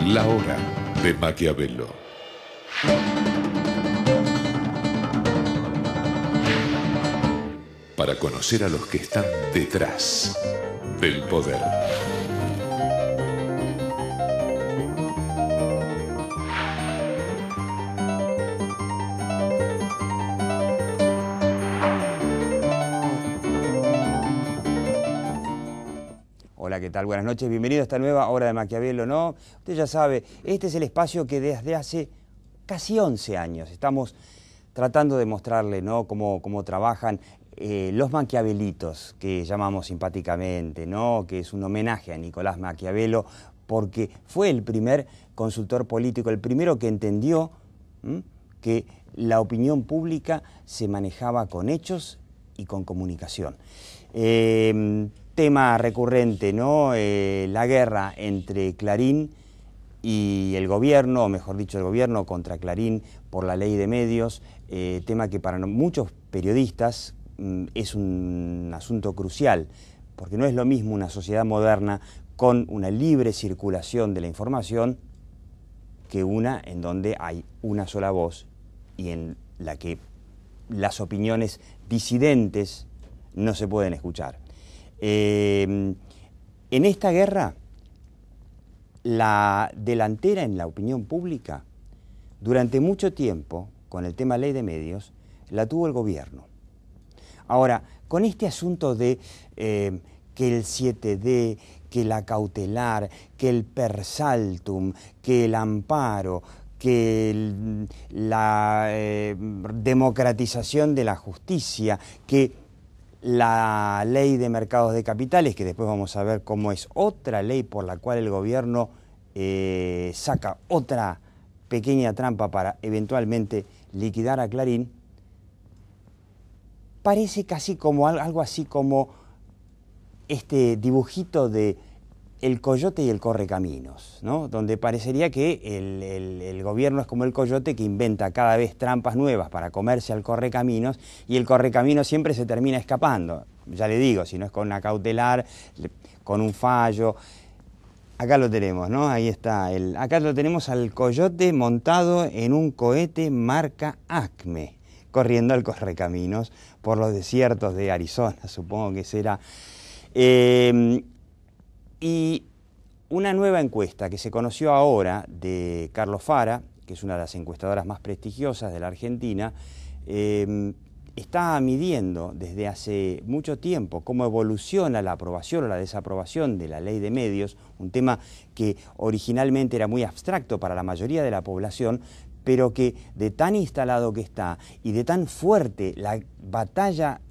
La hora de Maquiavelo. Para conocer a los que están detrás del poder. Hola, ¿qué tal? Buenas noches, bienvenido a esta nueva hora de Maquiavelo, ¿no? Usted ya sabe, este es el espacio que desde hace casi 11 años estamos tratando de mostrarle, ¿no?, cómo trabajan los maquiavelitos, que llamamos simpáticamente, ¿no?, que es un homenaje a Nicolás Maquiavelo, porque fue el primer consultor político, el primero que entendió que la opinión pública se manejaba con hechos y con comunicación. Tema recurrente, ¿no? La guerra entre Clarín y el gobierno, o mejor dicho, el gobierno contra Clarín por la ley de medios, tema que para muchos periodistas es un asunto crucial, porque no es lo mismo una sociedad moderna con una libre circulación de la información que una en donde hay una sola voz y en la que las opiniones disidentes no se pueden escuchar. En esta guerra, la delantera en la opinión pública, durante mucho tiempo, con el tema ley de medios, la tuvo el gobierno. Ahora, con este asunto de que el 7D, que la cautelar, que el persaltum, que el amparo, que la democratización de la justicia, que la ley de mercados de capitales, que después vamos a ver cómo es otra ley por la cual el gobierno saca otra pequeña trampa para eventualmente liquidar a Clarín, parece casi como algo así como este dibujito de el coyote y el correcaminos, ¿no?, donde parecería que el gobierno es como el coyote que inventa cada vez trampas nuevas para comerse al correcaminos, y el correcaminos siempre se termina escapando. Ya le digo, si no es con una cautelar, con un fallo. Acá lo tenemos, ¿no? Ahí está. Acá lo tenemos al coyote montado en un cohete marca Acme, corriendo al correcaminos por los desiertos de Arizona, supongo que será. Y una nueva encuesta que se conoció ahora de Carlos Fara, que es una de las encuestadoras más prestigiosas de la Argentina, está midiendo desde hace mucho tiempo cómo evoluciona la aprobación o la desaprobación de la ley de medios, un tema que originalmente era muy abstracto para la mayoría de la población, pero que de tan instalado que está y de tan fuerte la batalla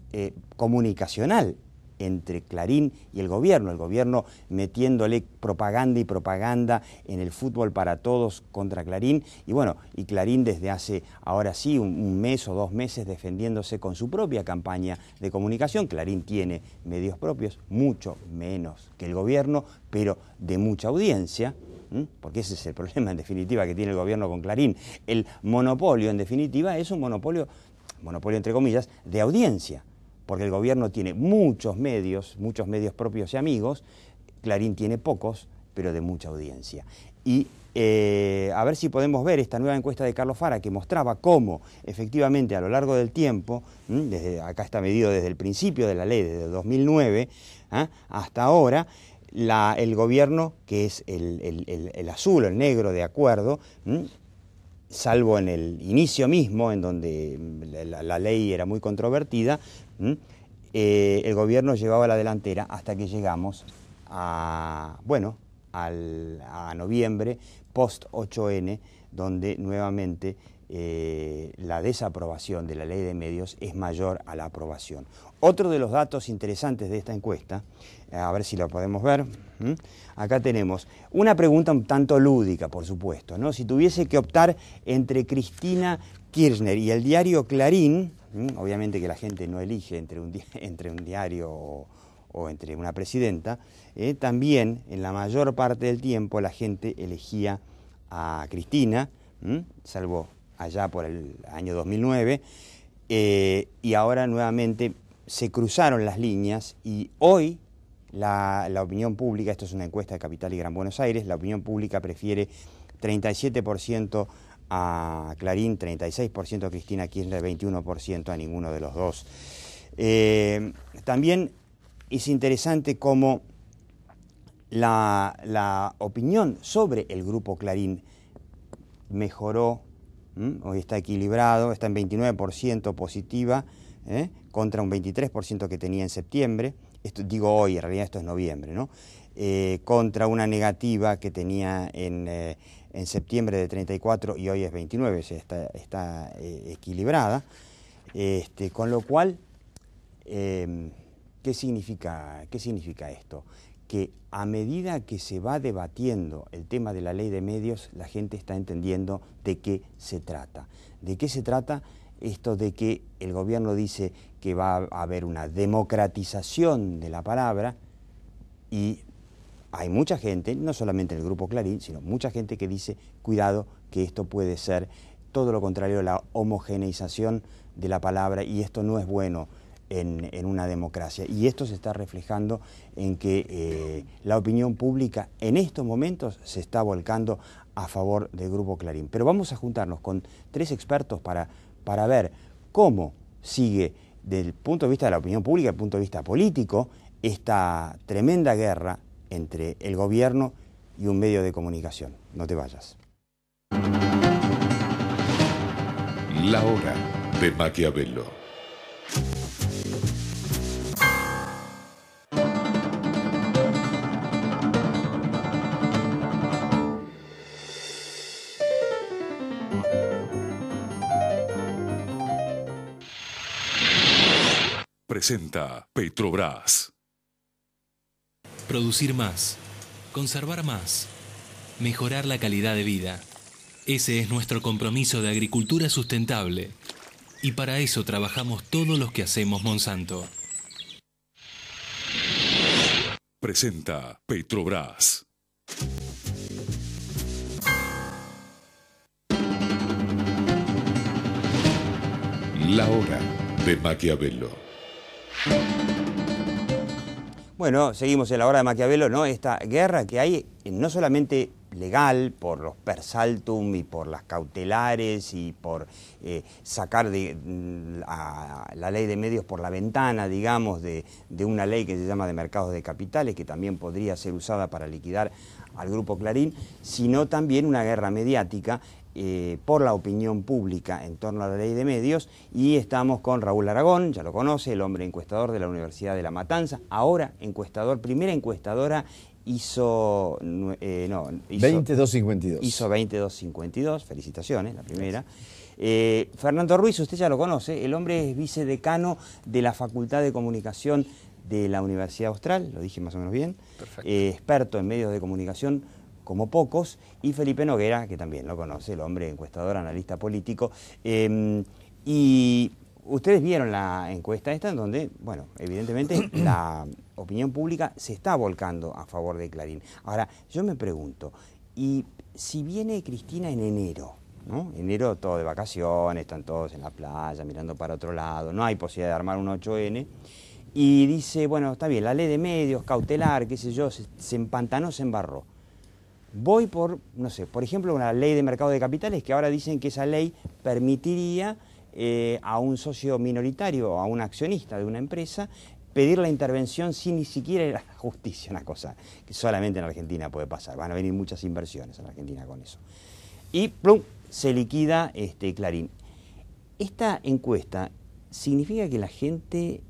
comunicacional entre Clarín y el gobierno metiéndole propaganda y propaganda en el fútbol para todos contra Clarín, y bueno, y Clarín desde hace ahora sí un mes o 2 meses defendiéndose con su propia campaña de comunicación. Clarín tiene medios propios, mucho menos que el gobierno, pero de mucha audiencia, porque ese es el problema en definitiva que tiene el gobierno con Clarín. El monopolio en definitiva es un monopolio entre comillas, de audiencia, porque el gobierno tiene muchos medios propios y amigos, Clarín tiene pocos, pero de mucha audiencia. Y a ver si podemos ver esta nueva encuesta de Carlos Fara, que mostraba cómo efectivamente a lo largo del tiempo, acá está medido desde el principio de la ley, desde 2009 hasta ahora, el gobierno, que es el azul o el negro de acuerdo, salvo en el inicio mismo, en donde la ley era muy controvertida, el gobierno llevaba la delantera hasta que llegamos a noviembre, post 8N, donde nuevamente la desaprobación de la ley de medios es mayor a la aprobación. Otro de los datos interesantes de esta encuesta, a ver si lo podemos ver, acá tenemos una pregunta un tanto lúdica, por supuesto, ¿no? Si tuviese que optar entre Cristina Kirchner y el diario Clarín, obviamente que la gente no elige entre un diario o entre una presidenta, también en la mayor parte del tiempo la gente elegía a Cristina, salvo allá por el año 2009, y ahora nuevamente se cruzaron las líneas y hoy la opinión pública, esto es una encuesta de Capital y Gran Buenos Aires, la opinión pública prefiere 37% a Clarín, 36% a Cristina Kirchner, 21% a ninguno de los dos. También es interesante cómo la opinión sobre el Grupo Clarín mejoró. Hoy está equilibrado, está en 29% positiva, contra un 23% que tenía en septiembre. Esto digo hoy, en realidad esto es noviembre, ¿no? Contra una negativa que tenía en septiembre de 34 y hoy es 29, o sea, está equilibrada. Con lo cual, ¿qué significa esto? Que a medida que se va debatiendo el tema de la ley de medios, la gente está entendiendo de qué se trata. ¿De qué se trata? Esto de que el gobierno dice que va a haber una democratización de la palabra, y hay mucha gente, no solamente en el Grupo Clarín, sino mucha gente que dice, cuidado, que esto puede ser todo lo contrario a la homogeneización de la palabra, y esto no es bueno en una democracia. Y esto se está reflejando en que la opinión pública en estos momentos se está volcando a favor del Grupo Clarín. Pero vamos a juntarnos con 3 expertos para ver cómo sigue, desde el punto de vista de la opinión pública, desde el punto de vista político, esta tremenda guerra entre el gobierno y un medio de comunicación. No te vayas. La hora de Maquiavelo. Presenta Petrobras. Producir más, conservar más, mejorar la calidad de vida. Ese es nuestro compromiso de agricultura sustentable. Y para eso trabajamos todos los que hacemos Monsanto. Presenta Petrobras. La hora de Maquiavelo. Bueno, seguimos en la hora de Maquiavelo, ¿no? Esta guerra que hay, no solamente legal, por los per saltum y por las cautelares y por sacar a la ley de medios por la ventana, digamos, de una ley que se llama de mercados de capitales, que también podría ser usada para liquidar al Grupo Clarín, sino también una guerra mediática por la opinión pública en torno a la ley de medios, y estamos con Raúl Aragón, ya lo conoce, el hombre encuestador de la Universidad de La Matanza, ahora encuestador, primera encuestadora ISO 20252. ISO 20252, felicitaciones, la primera. Fernando Ruiz, usted ya lo conoce, el hombre es vicedecano de la Facultad de Comunicación de la Universidad Austral, lo dije más o menos bien, experto en medios de comunicación como pocos, y Felipe Noguera, que también lo conoce, el hombre encuestador, analista político. Y ustedes vieron la encuesta esta, en donde, bueno, evidentemente la opinión pública se está volcando a favor de Clarín. Ahora, yo me pregunto, y si viene Cristina en enero, ¿no? Enero todo de vacaciones, están todos en la playa, mirando para otro lado, no hay posibilidad de armar un 8N, y dice, bueno, está bien, la ley de medios, cautelar, qué sé yo, se empantanó, se embarró. Voy por, no sé, por ejemplo, una ley de mercado de capitales, que ahora dicen que esa ley permitiría a un socio minoritario o a un accionista de una empresa pedir la intervención sin ni siquiera ir a la justicia, una cosa que solamente en Argentina puede pasar. Van a venir muchas inversiones en Argentina con eso. Y plum, se liquida Clarín. Esta encuesta significa que la gente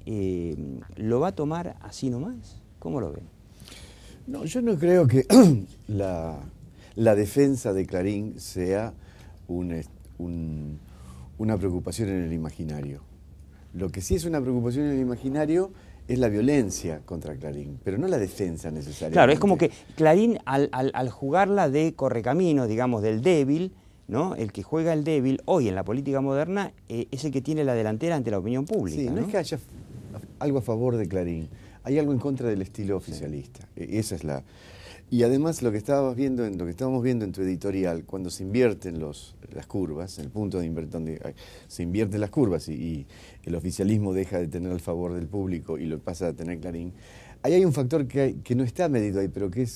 lo va a tomar así nomás. ¿Cómo lo ven? No, yo no creo que la defensa de Clarín sea una preocupación en el imaginario. Lo que sí es una preocupación en el imaginario es la violencia contra Clarín, pero no la defensa necesariamente. Claro, es como que Clarín, al jugarla de correcamino, digamos, del débil, ¿no? El que juega el débil hoy en la política moderna es el que tiene la delantera ante la opinión pública. Sí, no es que haya algo a favor de Clarín, hay algo en contra del estilo oficialista. Sí. Esa es la. Y además lo que estábamos viendo en tu editorial, cuando se invierten las curvas, el punto donde se invierten las curvas y el oficialismo deja de tener el favor del público y lo pasa a tener Clarín, ahí hay un factor que no está medido ahí, pero que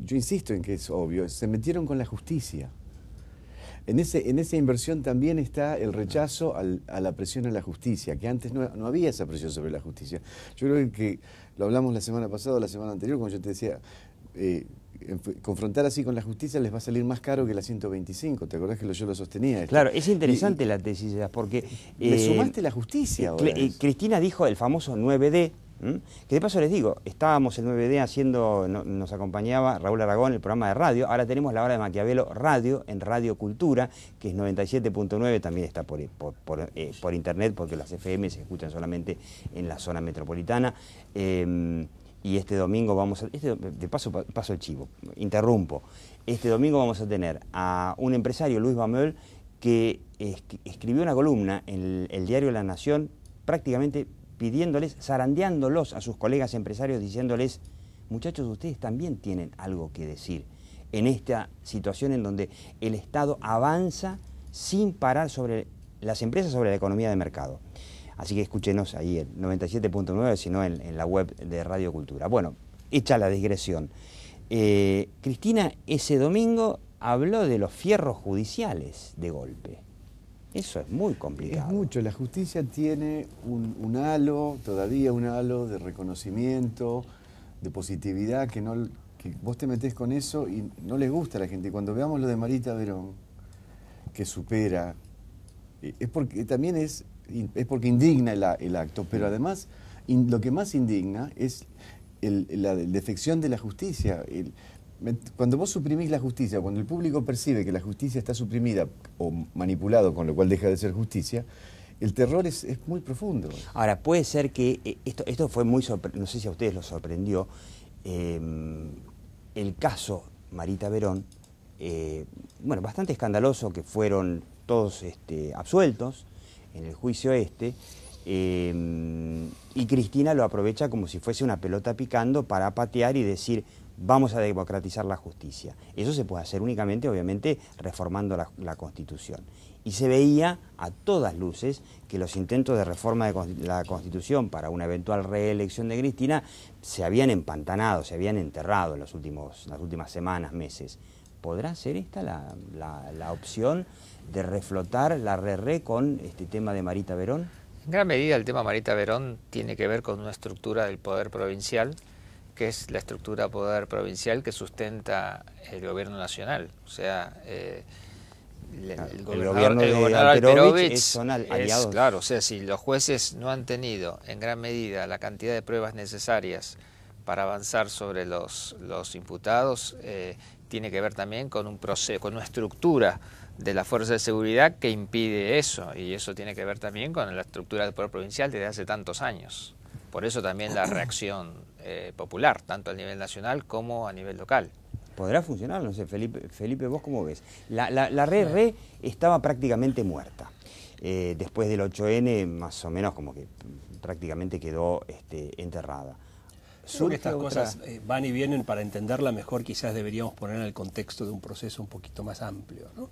yo insisto en que es obvio. Se metieron con la justicia. En esa inversión también está el rechazo a la presión a la justicia, que antes no había esa presión sobre la justicia. Yo creo que lo hablamos la semana pasada o la semana anterior, cuando yo te decía, confrontar así con la justicia les va a salir más caro que la 125. ¿Te acordás que yo lo sostenía? Claro, es interesante la tesis, porque... me sumaste la justicia ahora. Cristina dijo el famoso 9D, que de paso les digo, estábamos el 9D haciendo, nos acompañaba Raúl Aragón en el programa de radio, ahora tenemos La Hora de Maquiavelo Radio, en Radio Cultura, que es 97.9, también está por internet, porque las FM se escuchan solamente en la zona metropolitana. Y este domingo vamos a... de paso el chivo, interrumpo. Este domingo vamos a tener a un empresario, Luis Bameul, que escribió una columna en el diario La Nación, prácticamente pidiéndoles, zarandeándolos a sus colegas empresarios, diciéndoles, muchachos, ustedes también tienen algo que decir en esta situación en donde el Estado avanza sin parar sobre las empresas, sobre la economía de mercado. Así que escúchenos ahí en 97.9, sino en la web de Radio Cultura. Bueno, hecha la digresión. Cristina ese domingo habló de los fierros judiciales de golpe. Eso es muy complicado. Es mucho. La justicia tiene todavía un halo de reconocimiento, de positividad, que vos te metés con eso y no les gusta a la gente. Y cuando veamos lo de Marita Verón, que supera, es porque también es porque indigna el acto, pero además lo que más indigna es la defección de la justicia. Cuando vos suprimís la justicia, cuando el público percibe que la justicia está suprimida o manipulado, con lo cual deja de ser justicia, el terror es muy profundo. Ahora, puede ser que esto fue muy sorprendente, no sé si a ustedes los sorprendió, el caso Marita Verón, bueno, bastante escandaloso, que fueron todos absueltos en el juicio y Cristina lo aprovecha como si fuese una pelota picando para patear y decir, vamos a democratizar la justicia. Eso se puede hacer únicamente, obviamente, reformando la Constitución. Y se veía a todas luces que los intentos de reforma de la Constitución para una eventual reelección de Cristina se habían empantanado, se habían enterrado en las últimas semanas, meses. ¿Podrá ser esta la opción de reflotar la re con este tema de Marita Verón? En gran medida el tema Marita Verón tiene que ver con una estructura del poder provincial, que es la estructura de poder provincial que sustenta el gobierno nacional. O sea, el gobernador Alperovich son aliados. Claro, o sea, si los jueces no han tenido en gran medida la cantidad de pruebas necesarias para avanzar sobre los imputados, tiene que ver también con un proceso, con una estructura de la fuerza de seguridad que impide eso, y eso tiene que ver también con la estructura del poder provincial desde hace tantos años. Por eso también la reacción popular, tanto a nivel nacional como a nivel local. ¿Podrá funcionar? No sé, Felipe, ¿vos cómo ves? La re estaba prácticamente muerta. Después del 8N, más o menos como que prácticamente quedó enterrada. Creo que estas cosas van y vienen. Para entenderla mejor quizás deberíamos poner en el contexto de un proceso un poquito más amplio, ¿no?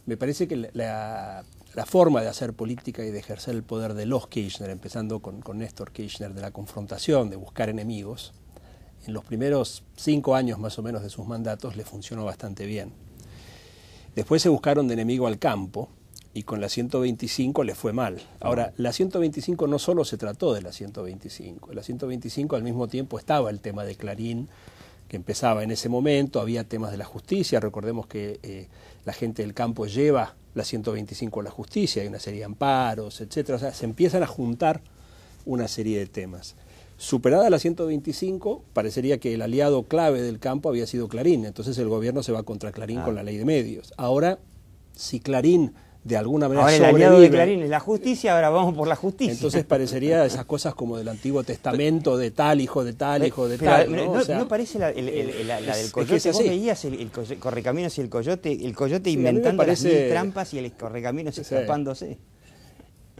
Me parece que la forma de hacer política y de ejercer el poder de los Kirchner, empezando con Néstor Kirchner, de la confrontación, de buscar enemigos, en los primeros 5 años más o menos de sus mandatos le funcionó bastante bien. Después se buscaron de enemigo al campo y con la 125 le fue mal. Ahora, la 125 no solo se trató de la 125, la 125 al mismo tiempo estaba el tema de Clarín, que empezaba en ese momento, había temas de la justicia, recordemos que la gente del campo lleva la 125 a la justicia, hay una serie de amparos, etcétera, o sea, se empiezan a juntar una serie de temas. Superada la 125, parecería que el aliado clave del campo había sido Clarín, entonces el gobierno se va contra Clarín con la ley de medios. Ahora, si Clarín de alguna manera ahora el aliado de Clarín es la justicia, ahora vamos por la justicia. Entonces parecería esas cosas como del Antiguo Testamento, de tal, hijo de tal, hijo de tal. ¿No, o sea, ¿no parece la del coyote? Es vos veías el Correcaminos y el coyote inventando las 1000 trampas y el Correcaminos escapándose.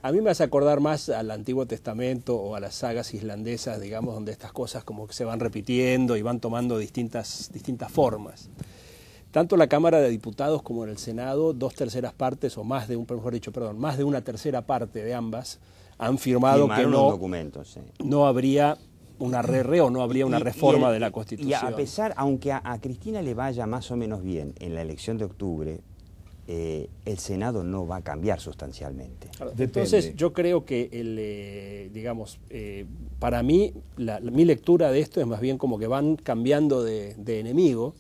A mí me hace acordar más al Antiguo Testamento o a las sagas islandesas, digamos, donde estas cosas como que se van repitiendo y van tomando distintas formas. Tanto la Cámara de Diputados como en el Senado, 2/3 partes, o más de más de una tercera parte de ambas, han firmado que no habría una o no habría una reforma de la Constitución. Y a pesar, aunque a Cristina le vaya más o menos bien en la elección de octubre, el Senado no va a cambiar sustancialmente. Entonces yo creo que, para mí, mi lectura de esto es más bien como que van cambiando de enemigo,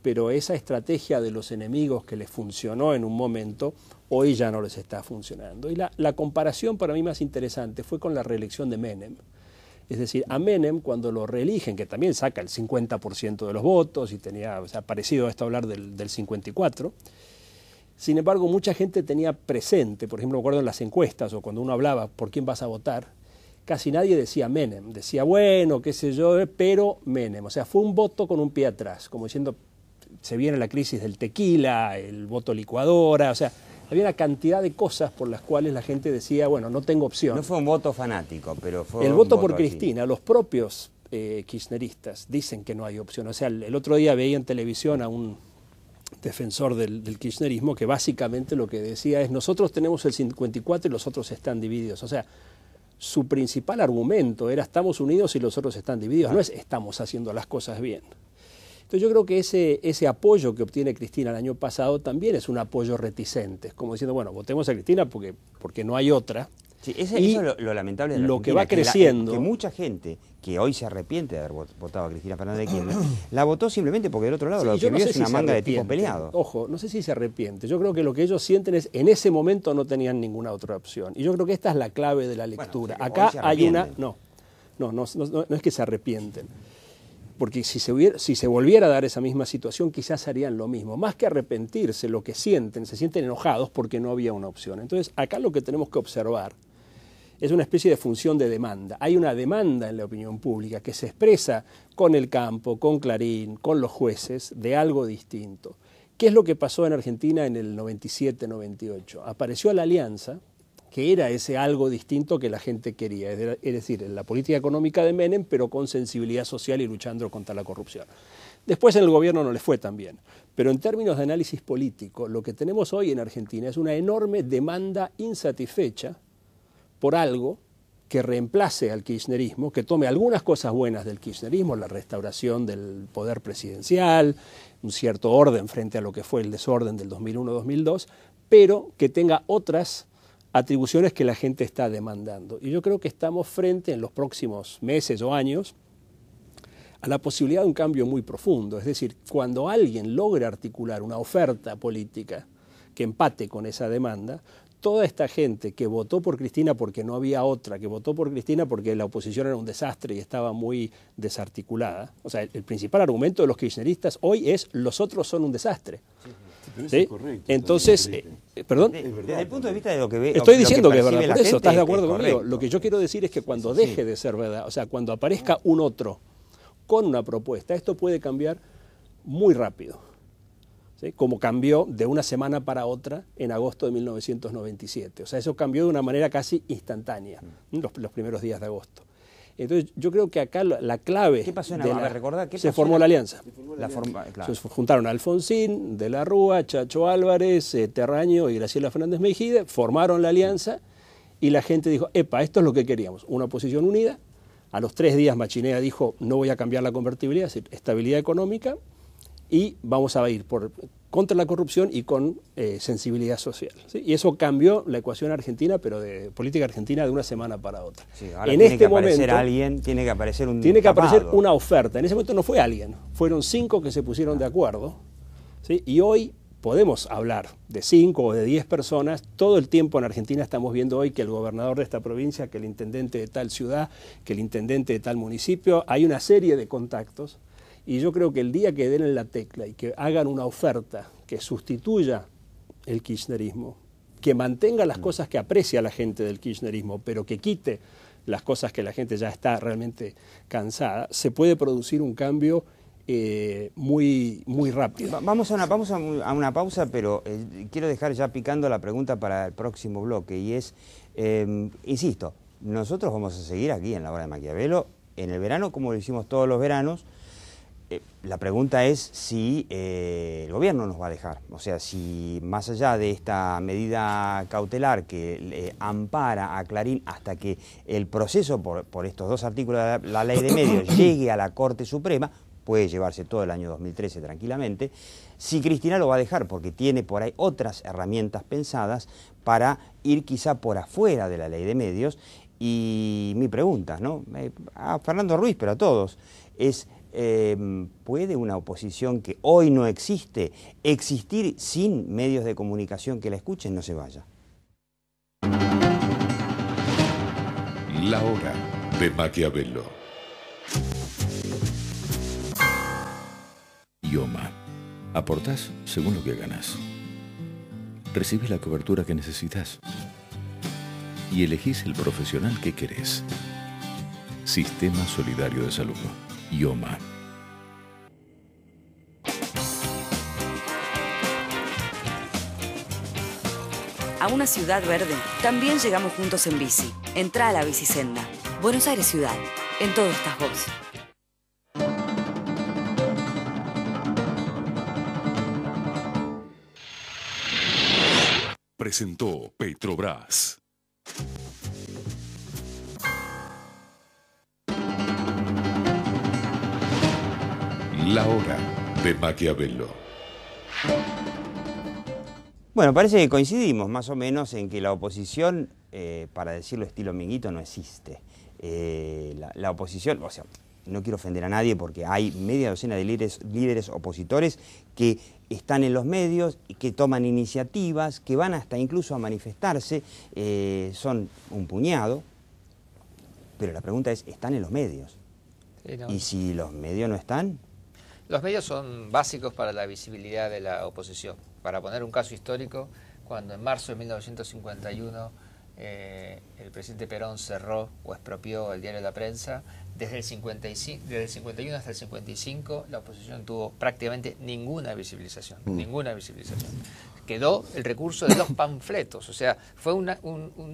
pero esa estrategia de los enemigos que les funcionó en un momento, hoy ya no les está funcionando. Y la comparación para mí más interesante fue con la reelección de Menem. Es decir, a Menem, cuando lo reeligen, que también saca el 50% de los votos y tenía, parecido a esto hablar del 54%, sin embargo, mucha gente tenía presente, por ejemplo, me acuerdo en las encuestas o cuando uno hablaba por quién vas a votar, casi nadie decía Menem, decía bueno, qué sé yo, pero Menem. O sea, fue un voto con un pie atrás, como diciendo, se viene la crisis del tequila, el voto licuadora, o sea, había una cantidad de cosas por las cuales la gente decía, bueno, no tengo opción. No fue un voto fanático, pero fue el un voto por así. Cristina, los propios kirchneristas dicen que no hay opción. O sea, el otro día veía en televisión a un defensor del kirchnerismo que básicamente lo que decía es nosotros tenemos el 54 y los otros están divididos. O sea, su principal argumento era estamos unidos y los otros están divididos, no es estamos haciendo las cosas bien. Entonces yo creo que ese apoyo que obtiene Cristina el año pasado también es un apoyo reticente, como diciendo, bueno, votemos a Cristina porque no hay otra. Sí, eso es lo lamentable de la lo que Argentina, va creciendo. Que mucha gente que hoy se arrepiente de haber votado a Cristina Fernández de Kirchner, la votó simplemente porque del otro lado lo que vio es una manga de tipos peleados. Ojo, no sé si se arrepiente. Yo creo que lo que ellos sienten es, en ese momento no tenían ninguna otra opción. Y yo creo que esta es la clave de la lectura. Bueno, acá hay una... No es que se arrepienten. Porque si se volviera a dar esa misma situación, quizás harían lo mismo. Más que arrepentirse, lo que sienten, se sienten enojados porque no había una opción. Entonces, acá lo que tenemos que observar es una especie de función de demanda. Hay una demanda en la opinión pública que se expresa con el campo, con Clarín, con los jueces, de algo distinto. ¿Qué es lo que pasó en Argentina en el 97-98? Apareció la Alianza, que era ese algo distinto que la gente quería, es decir, la política económica de Menem, pero con sensibilidad social y luchando contra la corrupción. Después en el gobierno no les fue tan bien, pero en términos de análisis político, lo que tenemos hoy en Argentina es una enorme demanda insatisfecha por algo que reemplace al kirchnerismo, que tome algunas cosas buenas del kirchnerismo, la restauración del poder presidencial, un cierto orden frente a lo que fue el desorden del 2001-2002, pero que tenga otras atribuciones que la gente está demandando. Y yo creo que estamos frente en los próximos meses o años a la posibilidad de un cambio muy profundo. Es decir, cuando alguien logre articular una oferta política que empate con esa demanda, toda esta gente que votó por Cristina porque no había otra, que votó por Cristina porque la oposición era un desastre y estaba muy desarticulada. O sea, el principal argumento de los kirchneristas hoy es los otros son un desastre. Pero ¿Sí? eso es correcto. Entonces, perdón. Desde el punto de vista de lo que ve... Estoy diciendo que es verdad, percibe por la eso, gente, ¿estás de acuerdo es conmigo? correcto. Lo que yo quiero decir es que cuando deje de ser verdad, o sea, cuando aparezca un otro con una propuesta, esto puede cambiar muy rápido, ¿sí? Como cambió de una semana para otra en agosto de 1997. O sea, eso cambió de una manera casi instantánea, los primeros días de agosto. Entonces, yo creo que acá la clave... ¿Qué pasó en de Navarra? ¿Recordá qué se pasó formó en la alianza. claro. Se juntaron Alfonsín, De la Rúa, Chacho Álvarez, Terraño y Graciela Fernández Mejide, formaron la alianza y la gente dijo, epa, esto es lo que queríamos, una oposición unida. A los 3 días Machinea dijo, no voy a cambiar la convertibilidad, es decir, estabilidad económica, y vamos a ir contra la corrupción y con sensibilidad social, ¿sí? Y eso cambió la ecuación argentina, pero de política argentina de una semana para otra. Sí, ahora en tiene este que aparecer momento, alguien, tiene que aparecer un tiene que aparecer tapado. una oferta. En ese momento no fue alguien, fueron 5 que se pusieron de acuerdo, ¿sí? Y hoy podemos hablar de 5 o de 10 personas. Todo el tiempo en Argentina estamos viendo hoy que el gobernador de esta provincia, que el intendente de tal ciudad, que el intendente de tal municipio, hay una serie de contactos. Y yo creo que el día que den en la tecla y que hagan una oferta que sustituya el kirchnerismo, que mantenga las cosas que aprecia la gente del kirchnerismo, pero que quite las cosas que la gente ya está realmente cansada, se puede producir un cambio muy rápido. Vamos a una pausa, pero quiero dejar ya picando la pregunta para el próximo bloque, y es, insisto, nosotros vamos a seguir aquí en La Hora de Maquiavelo en el verano, como lo hicimos todos los veranos. La pregunta es si el gobierno nos va a dejar. O sea, si más allá de esta medida cautelar que ampara a Clarín hasta que el proceso por estos 2 artículos de la Ley de Medios llegue a la Corte Suprema, puede llevarse todo el año 2013 tranquilamente, si Cristina lo va a dejar, porque tiene por ahí otras herramientas pensadas para ir quizá por afuera de la Ley de Medios. Y mi pregunta, ¿no? A Fernando Ruiz, pero a todos, es... ¿puede una oposición que hoy no existe existir sin medios de comunicación que la escuchen? No se vaya. La hora de Maquiavelo. IOMA. Aportás según lo que ganás. Recibís la cobertura que necesitas. Y elegís el profesional que querés. Sistema Solidario de Salud. IOMA. A una ciudad verde también llegamos juntos en bici. Entrá a la Bicisenda. Buenos Aires Ciudad. En todo estás vos. Presentó Petrobras. La hora de Maquiavelo. Bueno, parece que coincidimos más o menos en que la oposición, para decirlo estilo Minguito, no existe. La oposición, o sea, no quiero ofender a nadie porque hay media docena de líderes opositores que están en los medios, que toman iniciativas, que van hasta incluso a manifestarse, son un puñado, pero la pregunta es, ¿están en los medios? Sí, no. Y si los medios no están... Los medios son básicos para la visibilidad de la oposición. Para poner un caso histórico, cuando en marzo de 1951 el presidente Perón cerró o expropió el diario La Prensa, desde el 51 hasta el 55 la oposición tuvo prácticamente ninguna visibilización, Quedó el recurso de los panfletos, o sea, fue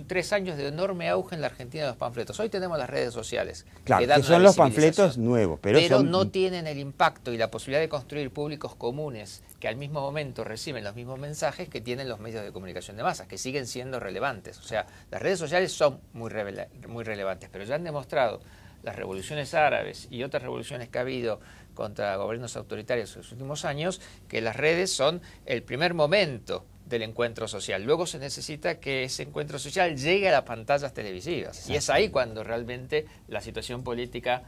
3 años de enorme auge en la Argentina de los panfletos. Hoy tenemos las redes sociales. Claro, que son los panfletos nuevos, pero no tienen el impacto y la posibilidad de construir públicos comunes que al mismo momento reciben los mismos mensajes que tienen los medios de comunicación de masas, que siguen siendo relevantes. O sea, las redes sociales son muy relevantes, pero ya han demostrado las revoluciones árabes y otras revoluciones que ha habido contra gobiernos autoritarios en los últimos años, que las redes son el primer momento del encuentro social. Luego se necesita que ese encuentro social llegue a las pantallas televisivas. Y es ahí cuando realmente la situación política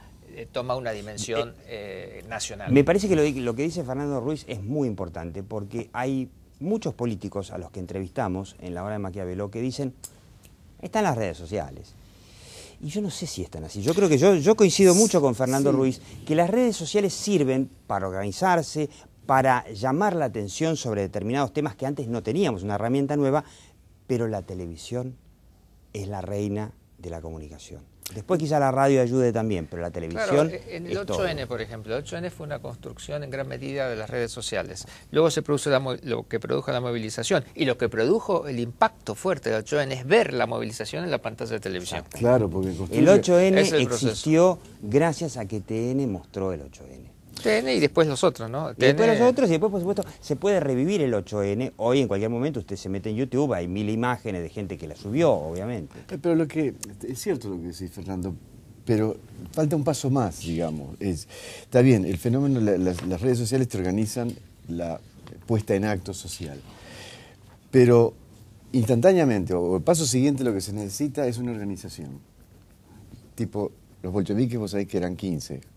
toma una dimensión nacional. Me parece que lo que dice Fernando Ruiz es muy importante, porque hay muchos políticos a los que entrevistamos en la hora de Maquiavelo que dicen, están las redes sociales. Y yo no sé si están así. Yo creo que yo coincido mucho con Fernando Ruiz, que las redes sociales sirven para organizarse, para llamar la atención sobre determinados temas que antes no teníamos, una herramienta nueva, pero la televisión es la reina de la comunicación. Después quizá la radio ayude también, pero la televisión en el es 8N, todo. por ejemplo, el 8N fue una construcción en gran medida de las redes sociales. Luego se produce lo que produjo la movilización, y lo que produjo el impacto fuerte del 8N es ver la movilización en la pantalla de televisión. Claro, porque El 8N proceso. existió gracias a que TN mostró el 8N. TN y después los otros, ¿no? Y después los otros, y después, por supuesto, se puede revivir el 8N. Hoy, en cualquier momento, usted se mete en YouTube, hay 1000 imágenes de gente que la subió, obviamente. Pero es cierto lo que decís, Fernando, pero falta un paso más, digamos. Está bien, el fenómeno, las redes sociales te organizan la puesta en acto social, pero instantáneamente, o el paso siguiente, lo que se necesita es una organización. Tipo, los bolcheviques, vos sabés que eran 15.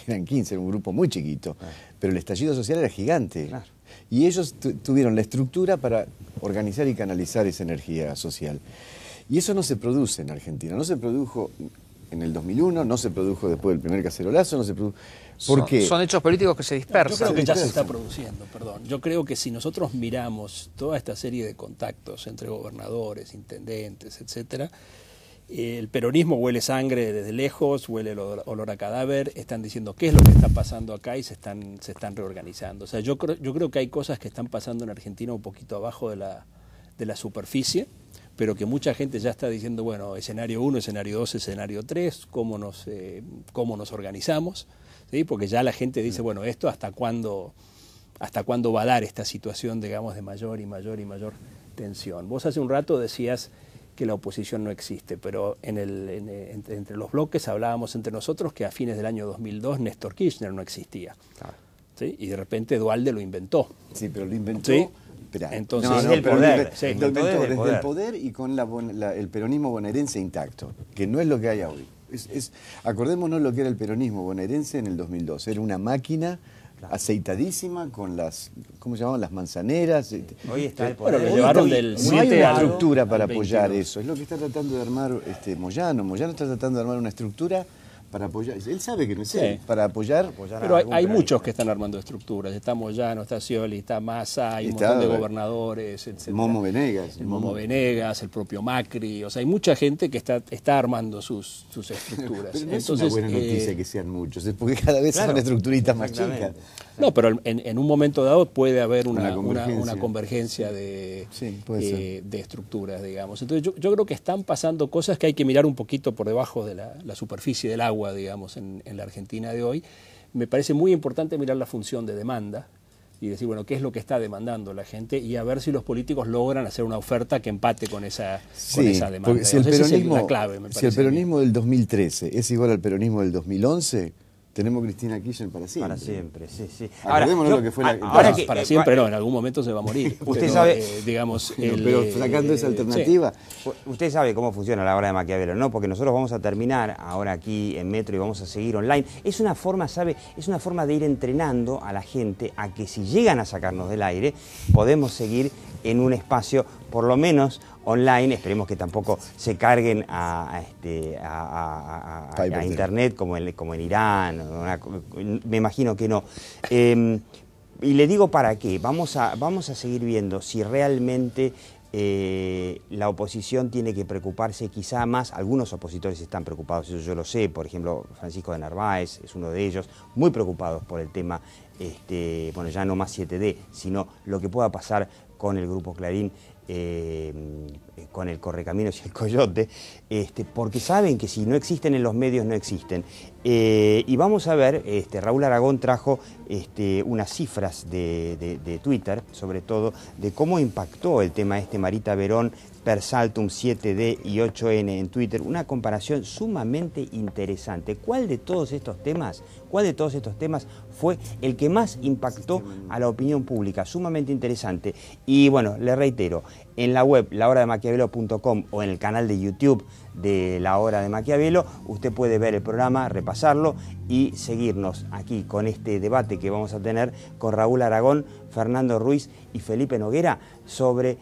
Eran 15, era un grupo muy chiquito, pero el estallido social era gigante. Claro. Y ellos tuvieron la estructura para organizar y canalizar esa energía social. Y eso no se produce en Argentina, no se produjo en el 2001, no se produjo después del primer cacerolazo, no se produjo... ¿Por qué? Son hechos políticos que se dispersan. Yo creo que ya se está produciendo, perdón. Yo creo que si nosotros miramos toda esta serie de contactos entre gobernadores, intendentes, etcétera, el peronismo huele sangre desde lejos, huele el olor a cadáver, están diciendo qué es lo que está pasando acá y se están reorganizando. O sea, yo creo que hay cosas que están pasando en Argentina un poquito abajo de la superficie, pero que mucha gente ya está diciendo, bueno, escenario 1, escenario 2, escenario 3, cómo nos organizamos. ¿sí? Porque ya la gente dice, bueno, esto hasta cuándo va a dar esta situación, digamos, de mayor y mayor y mayor tensión. Vos hace un rato decías que la oposición no existe, pero entre los bloques hablábamos entre nosotros que a fines del año 2002 Néstor Kirchner no existía. Claro. ¿Sí? Y de repente Duhalde lo inventó. Sí, pero lo inventó... ¿Sí? Entonces, no, desde el poder. Lo inventó desde el poder y con el peronismo bonaerense intacto, que no es lo que hay hoy. Acordémonos lo que era el peronismo bonaerense en el 2002. Era una máquina aceitadísima con las, ¿cómo se llamaban? Las manzaneras. Hoy está el poder. Bueno, lo llevaron del 7 no hay una al estructura para apoyar 22. eso. Es lo que está tratando de armar Moyano. Moyano está tratando de armar una estructura para apoyar. Él sabe que no es él, para apoyar. Pero hay muchos que están armando estructuras. Está Moyano, está Scioli, está Massa, hay un montón de gobernadores, etc. Momo Venegas. El Momo Venegas, el propio Macri. O sea, hay mucha gente que está armando sus estructuras. Pero no es una buena noticia que sean muchos, porque cada vez son estructuritas más chicas. No, pero en un momento dado puede haber una convergencia de estructuras, digamos. Entonces yo creo que están pasando cosas que hay que mirar un poquito por debajo de la superficie del agua, digamos, en la Argentina de hoy. Me parece muy importante mirar la función de demanda y decir, bueno, qué es lo que está demandando la gente y a ver si los políticos logran hacer una oferta que empate con esa demanda. Porque si esa es la clave, me parece. Si el peronismo del 2013 es igual al peronismo del 2011... Tenemos Cristina Kirchner para siempre. Para siempre, sí. Acordémonos lo que fue para siempre no, en algún momento se va a morir. Usted sabe, digamos, pero sacando esa alternativa. Sí. Usted sabe cómo funciona la hora de Maquiavelo, ¿no? Porque nosotros vamos a terminar ahora aquí en Metro y vamos a seguir online. Es una forma, ¿sabe? Es una forma de ir entrenando a la gente a que si llegan a sacarnos del aire, podemos seguir en un espacio, por lo menos online. Esperemos que tampoco se carguen a internet como en Irán. Me imagino que no. Y le digo para qué. Vamos a seguir viendo si realmente la oposición tiene que preocuparse quizá más. Algunos opositores están preocupados, eso yo lo sé. Por ejemplo, Francisco de Narváez es uno de ellos, muy preocupados por el tema, bueno, ya no más 7D, sino lo que pueda pasar con el Grupo Clarín, con el Correcaminos y el Coyote, porque saben que si no existen en los medios, no existen. Y vamos a ver, Raúl Aragón trajo unas cifras de Twitter, sobre todo, de cómo impactó el tema Marita Verón, Persaltum, 7D y 8N en Twitter, una comparación sumamente interesante. ¿Cuál de todos estos temas fue el que más impactó a la opinión pública? Sumamente interesante. Y bueno, le reitero, en la web lahorademaquiavelo.com o en el canal de YouTube de La Hora de Maquiavelo, usted puede ver el programa, repasarlo y seguirnos aquí con este debate que vamos a tener con Raúl Aragón, Fernando Ruiz y Felipe Noguera sobre,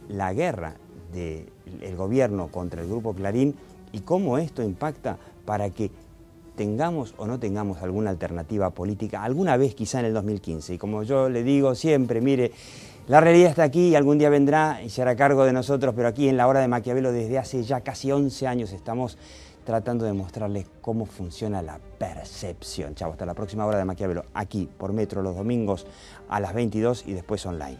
la guerra del gobierno contra el Grupo Clarín y cómo esto impacta para que tengamos o no tengamos alguna alternativa política, alguna vez quizá en el 2015. Y como yo le digo siempre, mire, la realidad está aquí y algún día vendrá y se hará cargo de nosotros, pero aquí en La Hora de Maquiavelo desde hace ya casi 11 años estamos tratando de mostrarles cómo funciona la percepción. Chao, hasta la próxima Hora de Maquiavelo, aquí por Metro los domingos a las 22 y después online.